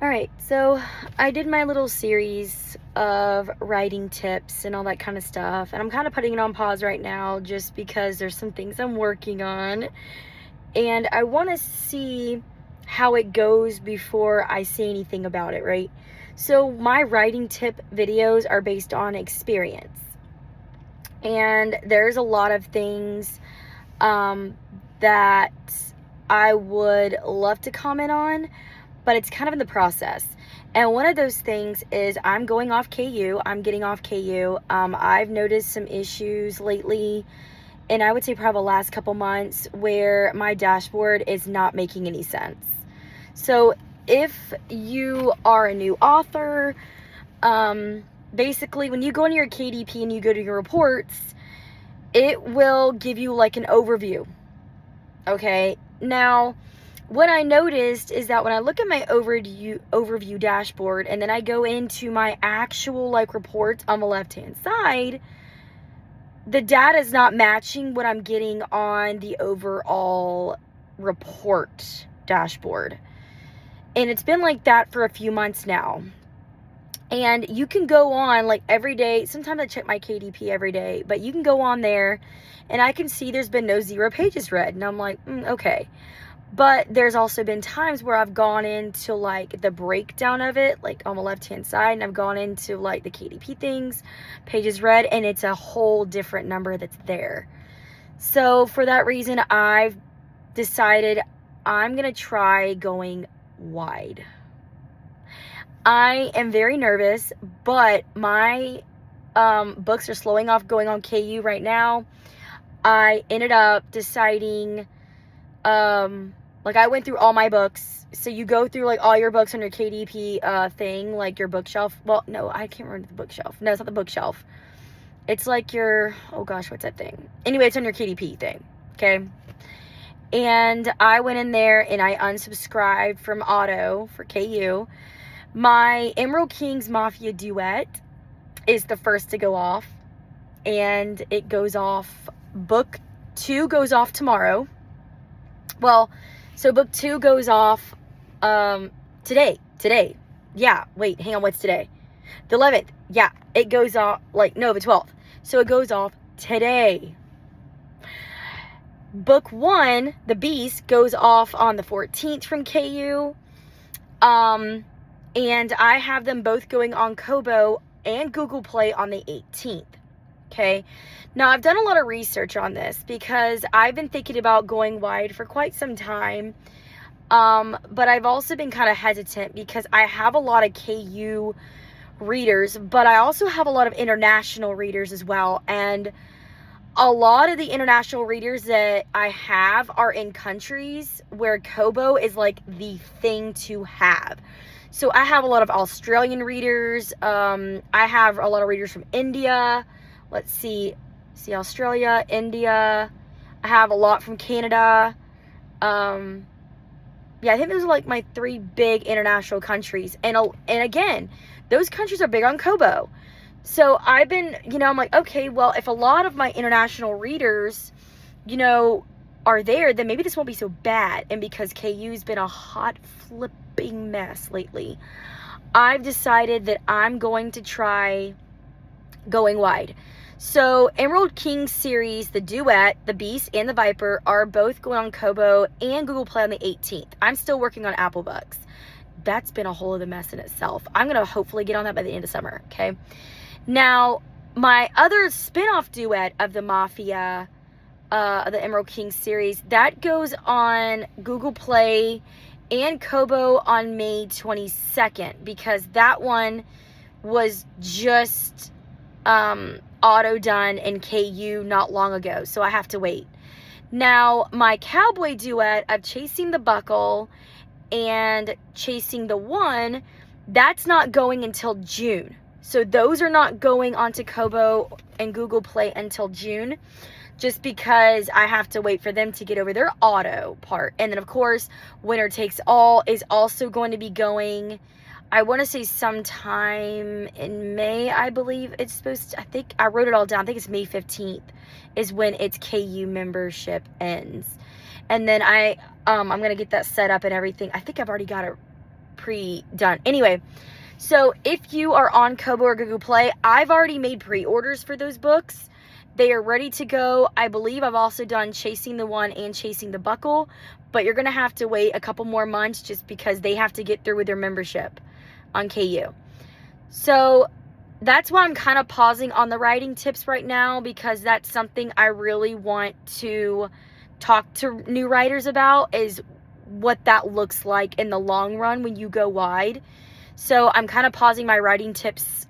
Alright, so I did my little series of writing tips and all that kind of stuff, and I'm kind of putting it on pause right now just because there's some things I'm working on, and I want to see how it goes before I say anything about it, right? So my writing tip videos are based on experience, and there's a lot of things that I would love to comment on, but it's kind of in the process. And one of those things is I'm going off KU. I'm getting off KU. I've noticed some issues lately, and I would say probably the last couple months, where my dashboard is not making any sense. So if you are a new author, basically when you go into your KDP and you go to your reports, it will give you like an overview. Okay, now what I noticed is that when I look at my overview dashboard and then I go into my actual like reports on the left hand side, the data is not matching what I'm getting on the overall report dashboard. And it's been like that for a few months now. And you can go on like every day. Sometimes I check my KDP every day, but you can go on there and I can see there's been no 0 pages read. And I'm like, okay. But there's also been times where I've gone into like the breakdown of it, like on the left-hand side, and I've gone into like the KDP things, pages read, and it's a whole different number that's there. So for that reason, I've decided I'm going to try going wide. I am very nervous, but my books are slowing off going on KU right now. I ended up deciding, like I went through all my books. So you go through like all your books on your KDP thing, like your bookshelf. Well, no, I can't remember the bookshelf. No, it's not the bookshelf. It's like your, oh gosh, what's that thing? Anyway, it's on your KDP thing, okay? And I went in there and I unsubscribed from Auto for KU. My Emerald Kings Mafia duet is the first to go off, and it goes off, book 2 goes off tomorrow. Well, so book 2 goes off today. Yeah, wait, hang on, what's today? The 11th. Yeah, it goes off, like, no, the 12th. So it goes off today. Book 1, The Beast, goes off on the 14th from KU. And I have them both going on Kobo and Google Play on the 18th. Okay. Now, I've done a lot of research on this because I've been thinking about going wide for quite some time. But I've also been kind of hesitant because I have a lot of KU readers, but I also have a lot of international readers as well. And a lot of the international readers that I have are in countries where Kobo is like the thing to have. So I have a lot of Australian readers. I have a lot of readers from India. Let's see, Australia, India. I have a lot from Canada. Yeah, I think those are like my 3 big international countries. And again, those countries are big on Kobo. So I've been, I'm like, okay, well, if a lot of my international readers, are there, then maybe this won't be so bad. And because KU's been a hot flipping mess lately, I've decided that I'm going to try going wide. So Emerald King series, the duet, the Beast, and the Viper are both going on Kobo and Google Play on the 18th. I'm still working on Apple Books. That's been a whole other mess in itself. I'm going to hopefully get on that by the end of summer, okay? Now, my other spin-off duet of the Mafia, the Emerald King series, that goes on Google Play and Kobo on May 22nd, because that one was just auto done in KU not long ago, so I have to wait. Now, my cowboy duet of Chasing the Buckle and Chasing the One, that's not going until June. So those are not going onto Kobo and Google Play until June, just because I have to wait for them to get over their auto part. And then, of course, Winner Takes All is also going to be going, I want to say sometime in May, I believe it's supposed to, I think I wrote it all down. I think it's May 15th is when its KU membership ends. And then I'm going to get that set up and everything. I think I've already got it pre-done. Anyway, so if you are on Kobo or Google Play, I've already made pre-orders for those books. They are ready to go. I believe I've also done Chasing the One and Chasing the Buckle, but you're going to have to wait a couple more months just because they have to get through with their membership on KU. So that's why I'm kind of pausing on the writing tips right now, because that's something I really want to talk to new writers about, is what that looks like in the long run when you go wide. So I'm kind of pausing my writing tips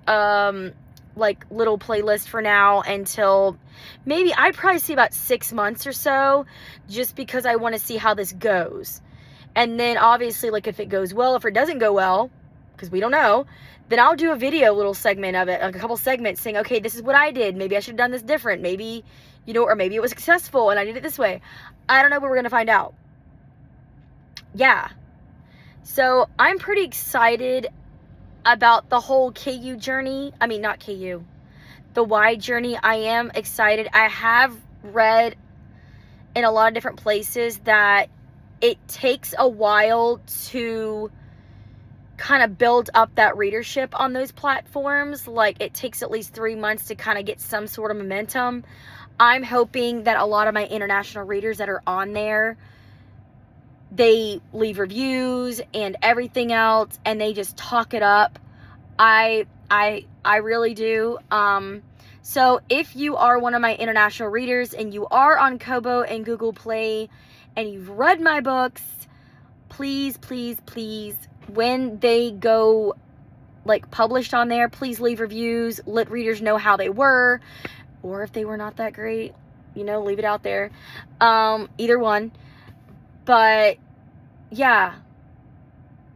like little playlist for now until maybe I'd probably see about 6 months or so, just because I want to see how this goes. And then obviously, like, if it goes well, if it doesn't go well, because we don't know, then I'll do a video little segment of it, like a couple segments saying, okay, this is what I did. Maybe I should have done this different. Maybe, you know, or maybe it was successful and I did it this way. I don't know, but we're going to find out. Yeah. So I'm pretty excited about the whole KU journey. I mean, not KU, the wide journey. I am excited. I have read in a lot of different places that it takes a while to kind of build up that readership on those platforms. Like, it takes at least 3 months to kind of get some sort of momentum. I'm hoping that a lot of my international readers that are on there, they leave reviews and everything else, and they just talk it up. I really do. So if you are one of my international readers and you are on Kobo and Google Play and you've read my books, please, please, please, when they go like published on there, please leave reviews. Let readers know how they were, or if they were not that great, you know, leave it out there. Either one. But yeah,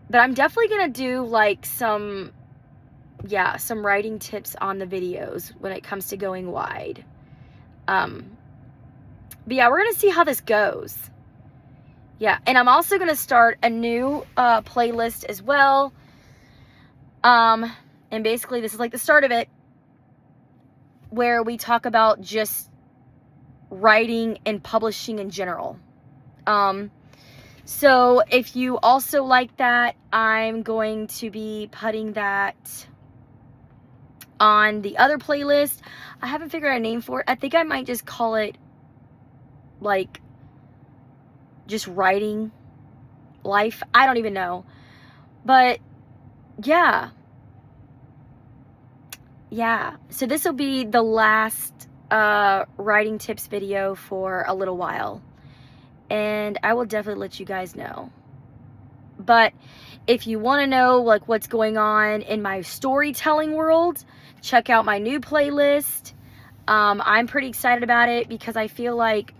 but I'm definitely gonna do like some writing tips on the videos when it comes to going wide. But yeah, we're gonna see how this goes. Yeah, and I'm also gonna start a new playlist as well. And basically this is like the start of it, where we talk about just writing and publishing in general. So if you also like that, I'm going to be putting that on the other playlist. I haven't figured out a name for it. I think I might just call it like just writing life. I don't even know. But yeah. So this will be the last writing tips video for a little while. And I will definitely let you guys know. But if you want to know like what's going on in my storytelling world, check out my new playlist. I'm pretty excited about it because I feel like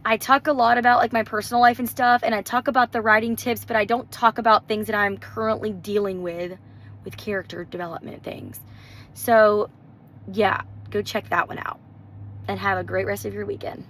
I talk a lot about like my personal life and stuff, and I talk about the writing tips, but I don't talk about things that I'm currently dealing with character development things. So yeah, go check that one out and have a great rest of your weekend.